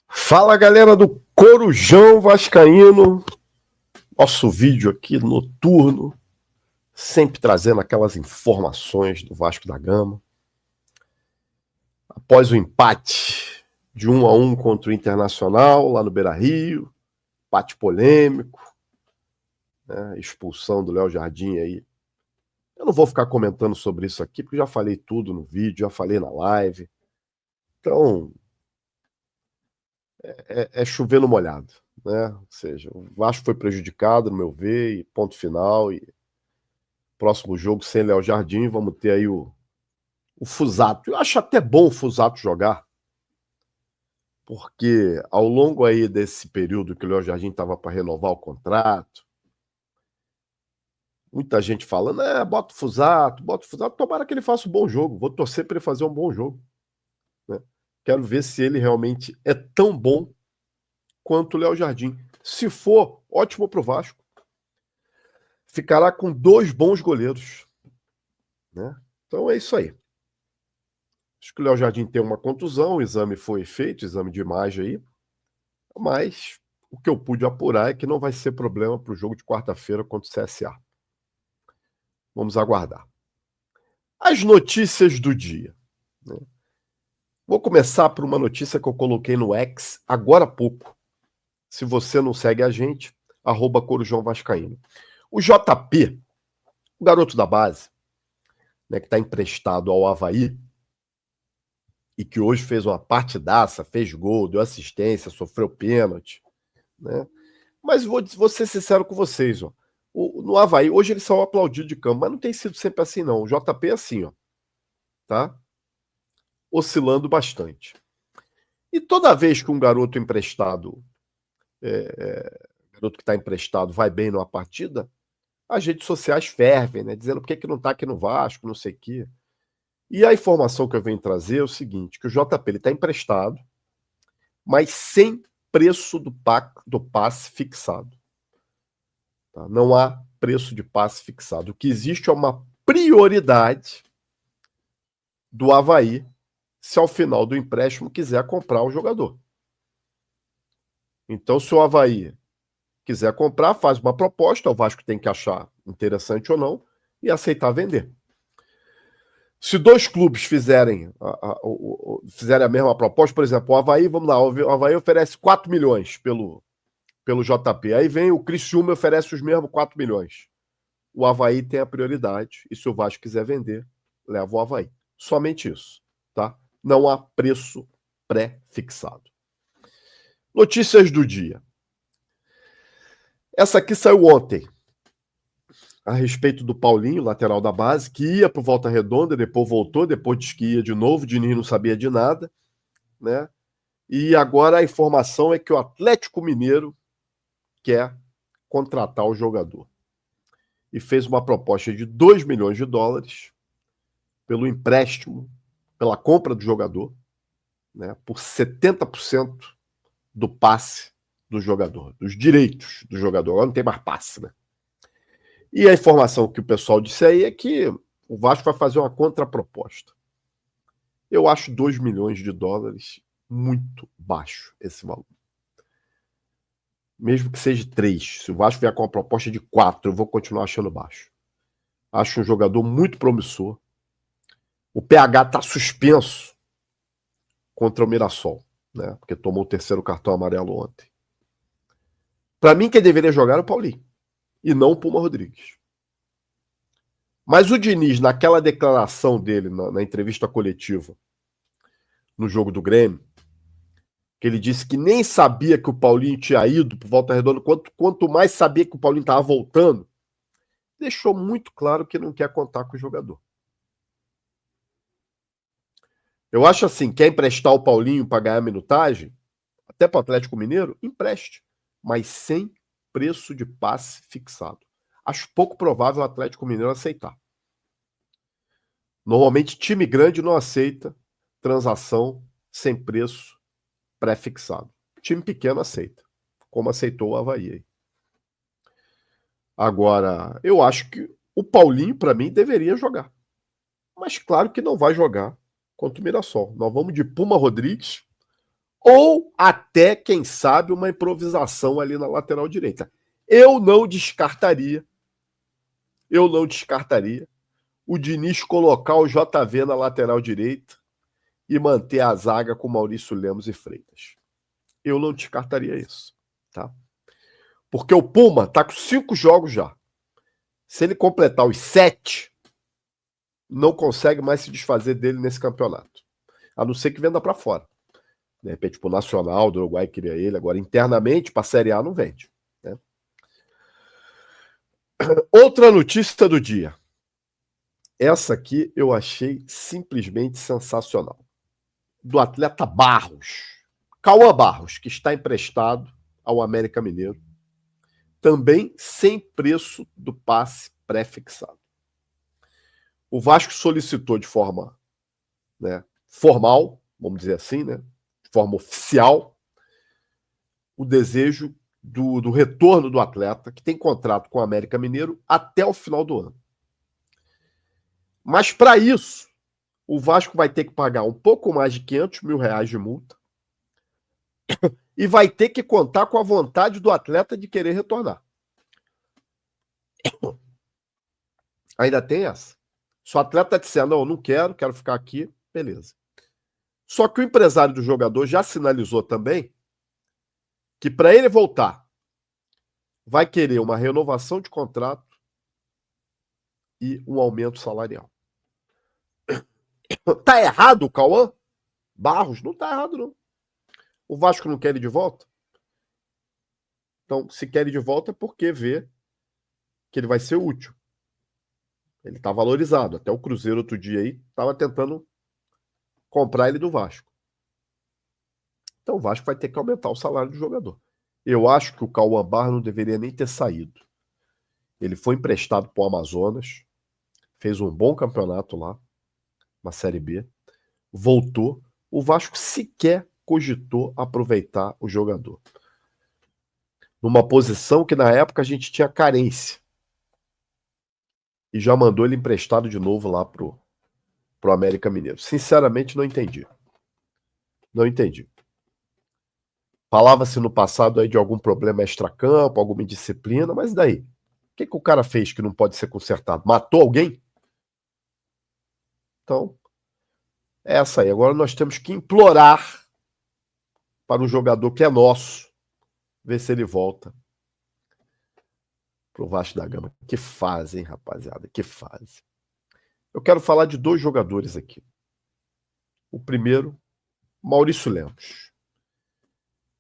Fala, galera do Corujão Vascaíno, nosso vídeo aqui noturno, sempre trazendo aquelas informações do Vasco da Gama. Após o empate de 1-1 contra o Internacional, lá no Beira-Rio, empate polêmico, né, expulsão do Léo Jardim aí. Eu não vou ficar comentando sobre isso aqui, porque já falei tudo no vídeo, já falei na live. Então, é chover no molhado, né? Ou seja, o Vasco foi prejudicado, no meu ver, e ponto final. E próximo jogo sem Léo Jardim, vamos ter aí o Fusato. Eu acho até bom o Fusato jogar, porque ao longo aí desse período que o Léo Jardim estava para renovar o contrato, muita gente falando, bota o Fusato, tomara que ele faça um bom jogo, vou torcer para ele fazer um bom jogo, né? Quero ver se ele realmente é tão bom quanto o Léo Jardim. Se for, ótimo para o Vasco. Ficará com 2 bons goleiros, né? Então é isso aí. Acho que o Léo Jardim tem uma contusão, o exame foi feito, exame de imagem aí, mas o que eu pude apurar é que não vai ser problema para o jogo de quarta-feira contra o CSA. Vamos aguardar. As notícias do dia, né? Vou começar por uma notícia que eu coloquei no X agora há pouco. Se você não segue a gente, @Corujão Vascaíno. O JP, o garoto da base, né, que está emprestado ao Avaí, e que hoje fez uma partidaça, fez gol, deu assistência, sofreu pênalti, né? Mas vou ser sincero com vocês, ó. No Avaí, hoje ele saiu aplaudido de campo, mas não tem sido sempre assim, não. O JP é assim, ó, tá? Oscilando bastante. E toda vez que um garoto emprestado, garoto que está emprestado, vai bem numa partida, as redes sociais fervem, né? Dizendo por que não tá aqui no Vasco, não sei o quê. E a informação que eu venho trazer é o seguinte, que o JP ele está emprestado, mas sem preço do passe fixado. Tá? Não há preço de passe fixado. O que existe é uma prioridade do Avaí se ao final do empréstimo quiser comprar o jogador. Então, se o Avaí quiser comprar, faz uma proposta, o Vasco tem que achar interessante ou não e aceitar vender. Se 2 clubes fizerem a mesma proposta, por exemplo, o Avaí, vamos lá, o Avaí oferece 4 milhões pelo JP. Aí vem o Criciúma e oferece os mesmos 4 milhões. O Avaí tem a prioridade, e se o Vasco quiser vender, leva o Avaí. Somente isso, tá? Não há preço pré-fixado. Notícias do dia. Essa aqui saiu ontem, a respeito do Paulinho, lateral da base, que ia para o Volta Redonda, depois voltou, depois disse que ia de novo, o Diniz não sabia de nada, né? E agora a informação é que o Atlético Mineiro quer contratar o jogador. E fez uma proposta de 2 milhões de dólares pelo empréstimo, pela compra do jogador, né, por 70% do passe do jogador, dos direitos do jogador. Agora não tem mais passe, né? E a informação que o pessoal disse aí é que o Vasco vai fazer uma contraproposta. Eu acho 2 milhões de dólares muito baixo esse valor. Mesmo que seja 3. Se o Vasco vier com uma proposta de 4, eu vou continuar achando baixo. Acho um jogador muito promissor. O PH está suspenso contra o Mirassol, né? Porque tomou o 3º cartão amarelo ontem. Para mim, quem deveria jogar era o Paulinho, e não o Puma Rodrigues. Mas o Diniz, naquela declaração dele, na entrevista coletiva, no jogo do Grêmio, que ele disse que nem sabia que o Paulinho tinha ido para Volta Redonda, quanto mais sabia que o Paulinho estava voltando, deixou muito claro que não quer contar com o jogador. Eu acho assim, quer emprestar o Paulinho para ganhar minutagem, até para o Atlético Mineiro, empreste, mas sem preço de passe fixado. Acho pouco provável o Atlético Mineiro aceitar. Normalmente, time grande não aceita transação sem preço pré-fixado. Time pequeno aceita, como aceitou o Avaí. Agora, eu acho que o Paulinho, para mim, deveria jogar. Mas claro que não vai jogar contra o Mirassol. Nós vamos de Puma Rodrigues ou até, quem sabe, uma improvisação ali na lateral direita. Eu não descartaria o Diniz colocar o JV na lateral direita e manter a zaga com Maurício Lemos e Freitas. Eu não descartaria isso, tá? Porque o Puma tá com 5 jogos já. Se ele completar os 7, não consegue mais se desfazer dele nesse campeonato. A não ser que venda para fora. De repente, pro Nacional do Uruguai queria ele. Agora, internamente, para a Série A não vende. Né? Outra notícia do dia. Essa aqui eu achei simplesmente sensacional. Do atleta Barros. Cauã Barros, que está emprestado ao América Mineiro. Também sem preço do passe pré-fixado. O Vasco solicitou de forma, né, formal, vamos dizer assim, né, de forma oficial, o desejo do retorno do atleta, que tem contrato com o América Mineiro até o final do ano. Mas para isso, o Vasco vai ter que pagar um pouco mais de R$500 mil de multa e vai ter que contar com a vontade do atleta de querer retornar. Ainda tem essa. Se o atleta disser, não, eu não quero ficar aqui, beleza. Só que o empresário do jogador já sinalizou também que para ele voltar, vai querer uma renovação de contrato e um aumento salarial. Tá errado o Cauã Barros? Não tá errado, não. O Vasco não quer ele de volta? Então, se quer ele de volta é porque vê que ele vai ser útil. Ele tá valorizado. Até o Cruzeiro outro dia aí tava tentando comprar ele do Vasco. Então o Vasco vai ter que aumentar o salário do jogador. Eu acho que o Cauã Barros não deveria nem ter saído. Ele foi emprestado para o Amazonas, fez um bom campeonato lá, na Série B, voltou. O Vasco sequer cogitou aproveitar o jogador. Numa posição que na época a gente tinha carência. E já mandou ele emprestado de novo lá pro América Mineiro. Sinceramente, não entendi. Não entendi. Falava-se no passado aí de algum problema extracampo, alguma indisciplina, mas daí? O que o cara fez que não pode ser consertado? Matou alguém? Então, é essa aí. Agora nós temos que implorar para um jogador que é nosso, ver se ele volta pro Vasco da Gama. Que fase, hein, rapaziada? Que fase. Eu quero falar de 2 jogadores aqui. O primeiro, Maurício Lemos,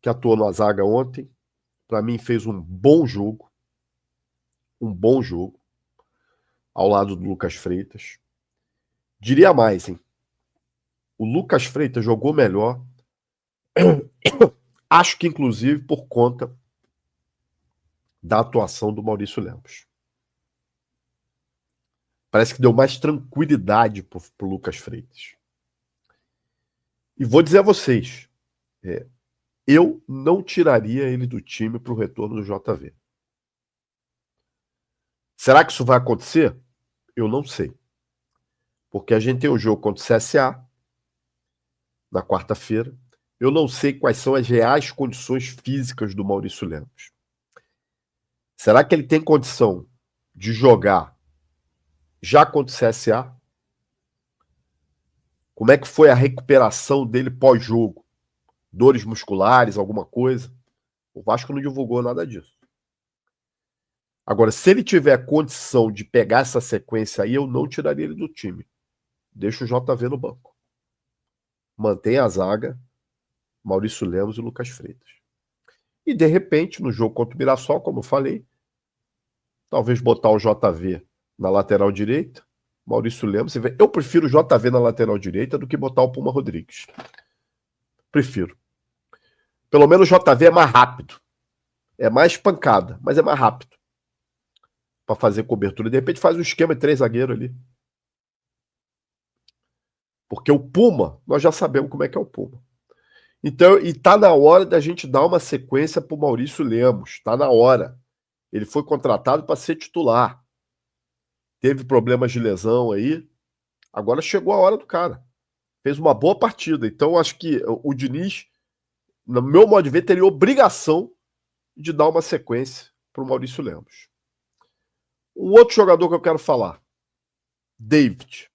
que atuou na zaga ontem. Para mim, fez um bom jogo. Um bom jogo. Ao lado do Lucas Freitas. Diria mais, hein? O Lucas Freitas jogou melhor. Acho que, inclusive, por conta da atuação do Maurício Lemos. Parece que deu mais tranquilidade pro Lucas Freitas. E vou dizer a vocês, eu não tiraria ele do time para o retorno do JV. Será que isso vai acontecer? Eu não sei. Porque a gente tem um jogo contra o CSA na quarta-feira. Eu não sei quais são as reais condições físicas do Maurício Lemos. Será que ele tem condição de jogar já contra o CSA? Como é que foi a recuperação dele pós-jogo? Dores musculares, alguma coisa? O Vasco não divulgou nada disso. Agora, se ele tiver condição de pegar essa sequência aí, eu não tiraria ele do time. Deixa o JV no banco. Mantém a zaga, Maurício Lemos e Lucas Freitas. E, de repente, no jogo contra o Mirassol, como eu falei, talvez botar o JV na lateral direita, Maurício Lemos. Eu prefiro o JV na lateral direita do que botar o Puma Rodrigues. Prefiro. Pelo menos o JV é mais rápido. É mais pancada, mas é mais rápido. Para fazer cobertura. De repente faz um esquema de 3 zagueiros ali. Porque o Puma, nós já sabemos como é que é o Puma. Então, e tá na hora da gente dar uma sequência pro Maurício Lemos. Tá na hora. Ele foi contratado para ser titular. Teve problemas de lesão aí. Agora chegou a hora do cara. Fez uma boa partida. Então, acho que o Diniz no meu modo de ver, teria obrigação de dar uma sequência para o Maurício Lemos. Um outro jogador que eu quero falar, David.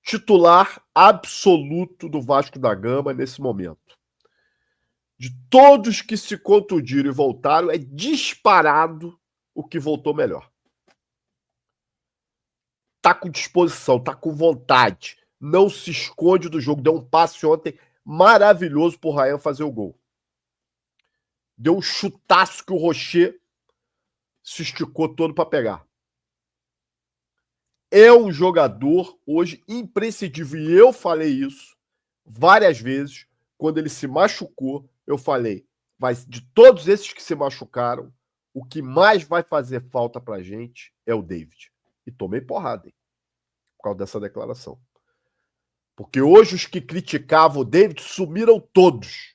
Titular absoluto do Vasco da Gama nesse momento. De todos que se contundiram e voltaram, é disparado o que voltou melhor. Tá com disposição, tá com vontade, não se esconde do jogo. Deu um passe ontem maravilhoso pro Ryan fazer o gol. Deu um chutaço que o Rocher se esticou todo para pegar. É um jogador hoje imprescindível, e eu falei isso várias vezes. Quando ele se machucou, eu falei, de todos esses que se machucaram, o que mais vai fazer falta pra gente é o David. E tomei porrada, hein, por causa dessa declaração. Porque hoje os que criticavam o David sumiram todos.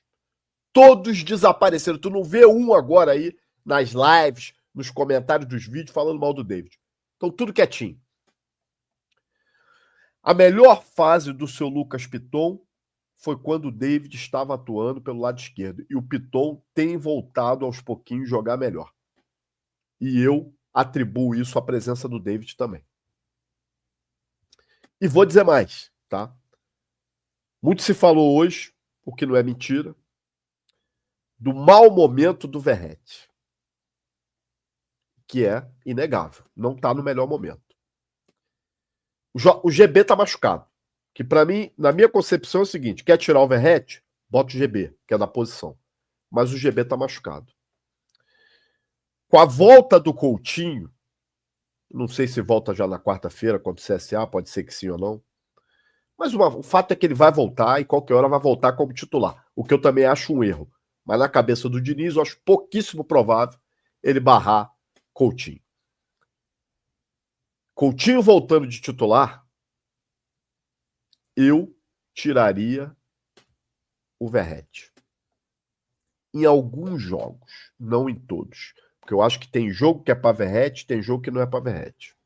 Todos desapareceram. Tu não vê um agora aí nas lives, nos comentários dos vídeos falando mal do David. Então tudo quietinho. A melhor fase do seu Lucas Piton foi quando o David estava atuando pelo lado esquerdo. E o Piton tem voltado aos pouquinhos jogar melhor. E eu atribuo isso à presença do David também. E vou dizer mais, tá? Muito se falou hoje, o que não é mentira, do mau momento do Verratti. Que é inegável. Não está no melhor momento. O GB está machucado. Que para mim, na minha concepção, é o seguinte: quer tirar o Verratti? Bota o GB, que é da posição. Mas o GB está machucado. Com a volta do Coutinho, não sei se volta já na quarta-feira contra o CSA, pode ser que sim ou não. Mas o fato é que ele vai voltar e qualquer hora vai voltar como titular. O que eu também acho um erro. Mas na cabeça do Diniz, eu acho pouquíssimo provável ele barrar Coutinho. Coutinho voltando de titular, eu tiraria o Verratti. Em alguns jogos, não em todos. Porque eu acho que tem jogo que é para Verratti, tem jogo que não é para Verratti.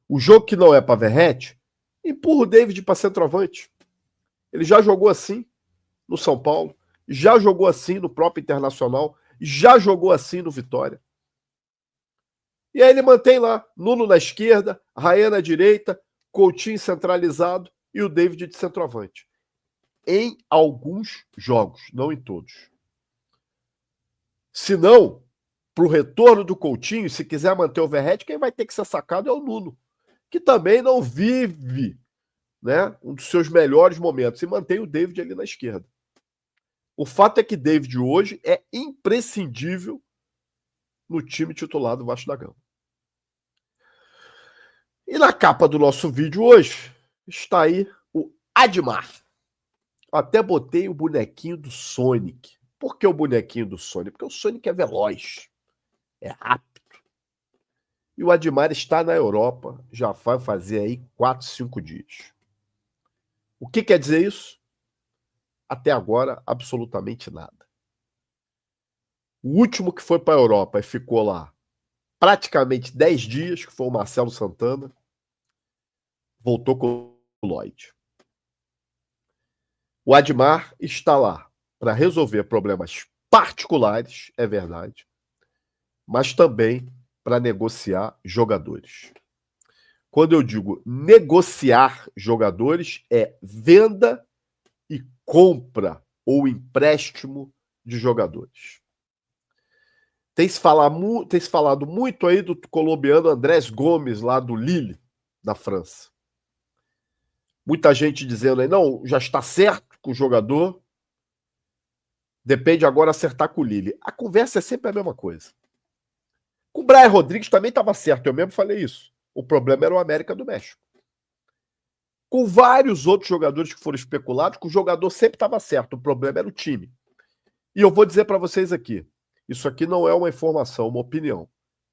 O jogo que não é para Verratti, empurra o David para centroavante. Ele já jogou assim no São Paulo, já jogou assim no próprio Internacional, já jogou assim no Vitória. E aí ele mantém lá, Nuno na esquerda, Ryan na direita, Coutinho centralizado e o David de centroavante. Em alguns jogos, não em todos. Se não, para o retorno do Coutinho, se quiser manter o Verratti, quem vai ter que ser sacado é o Nuno, que também não vive, né, um dos seus melhores momentos, e mantém o David ali na esquerda. O fato é que David hoje é imprescindível no time titular do Vasco da Gama. E na capa do nosso vídeo hoje está aí o Admar. Até botei o bonequinho do Sonic. Por que o bonequinho do Sonic? Porque o Sonic é veloz, é rápido. E o Admar está na Europa, já vai fazer aí 4, 5 dias. O que quer dizer isso? Até agora, absolutamente nada. O último que foi para a Europa e ficou lá praticamente 10 dias, que foi o Marcelo Santana, voltou com o Lloyd. O Admar está lá para resolver problemas particulares, é verdade, mas também para negociar jogadores. Quando eu digo negociar jogadores, é venda e compra ou empréstimo de jogadores. Tem se falado muito aí do colombiano Andrés Gomes, lá do Lille, da França. Muita gente dizendo aí, não, já está certo com o jogador, depende agora acertar com o Lille. A conversa é sempre a mesma coisa. Com o Brian Rodrigues também estava certo, eu mesmo falei isso. O problema era o América do México. Com vários outros jogadores que foram especulados, que o jogador sempre estava certo, o problema era o time. E eu vou dizer para vocês aqui, isso aqui não é uma informação, uma opinião.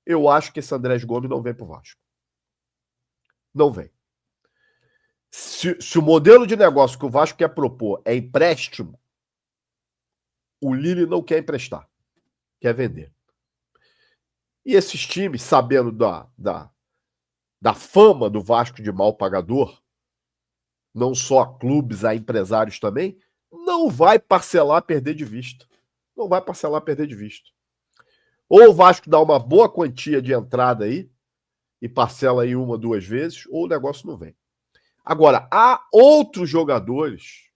Eu acho que esse Andrés Gomes não vem para o Vasco. Não vem. Se o modelo de negócio que o Vasco quer propor é empréstimo, o Lille não quer emprestar, quer vender. E esses times, sabendo da fama do Vasco de mal pagador, não só a clubes, a empresários também, não vai parcelar, perder de vista. Não vai parcelar, perder de vista. Ou o Vasco dá uma boa quantia de entrada aí e parcela aí 1, 2 vezes, ou o negócio não vem. Agora, há outros jogadores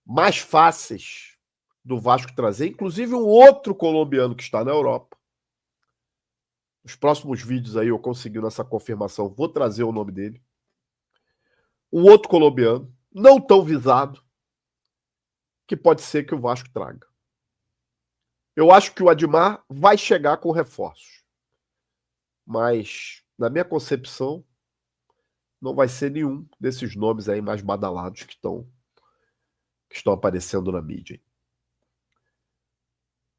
mais fáceis do Vasco trazer, inclusive um outro colombiano que está na Europa. Nos próximos vídeos aí, eu conseguindo essa confirmação, vou trazer o nome dele. Um outro colombiano, não tão visado, que pode ser que o Vasco traga. Eu acho que o Admar vai chegar com reforços. Mas, na minha concepção, não vai ser nenhum desses nomes aí mais badalados que estão aparecendo na mídia.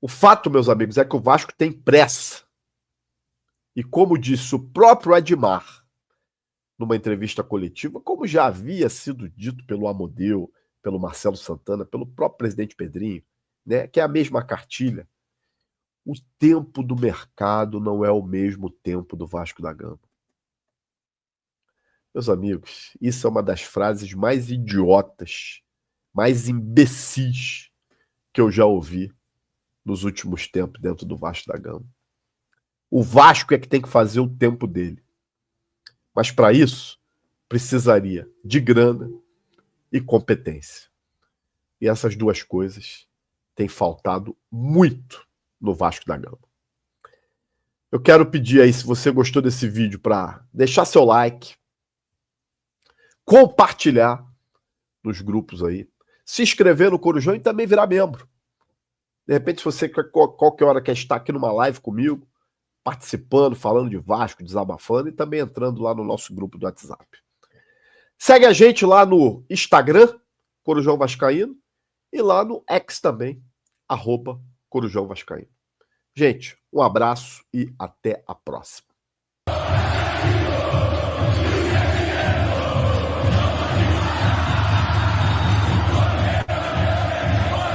O fato, meus amigos, é que o Vasco tem pressa. E como disse o próprio Admar, numa entrevista coletiva, como já havia sido dito pelo Amodeu, pelo Marcelo Santana, pelo próprio presidente Pedrinho, né, que é a mesma cartilha, o tempo do mercado não é o mesmo tempo do Vasco da Gama. Meus amigos, isso é uma das frases mais idiotas, mais imbecis que eu já ouvi nos últimos tempos dentro do Vasco da Gama. O Vasco é que tem que fazer o tempo dele. Mas para isso, precisaria de grana e competência. E essas duas coisas têm faltado muito no Vasco da Gama. Eu quero pedir aí, se você gostou desse vídeo, para deixar seu like, compartilhar nos grupos aí, se inscrever no Corujão e também virar membro. De repente, se você qualquer hora quer estar aqui numa live comigo, participando, falando de Vasco, desabafando e também entrando lá no nosso grupo do WhatsApp. Segue a gente lá no Instagram, Corujão Vascaíno, e lá no X também, @Corujão Vascaíno. Gente, um abraço e até a próxima.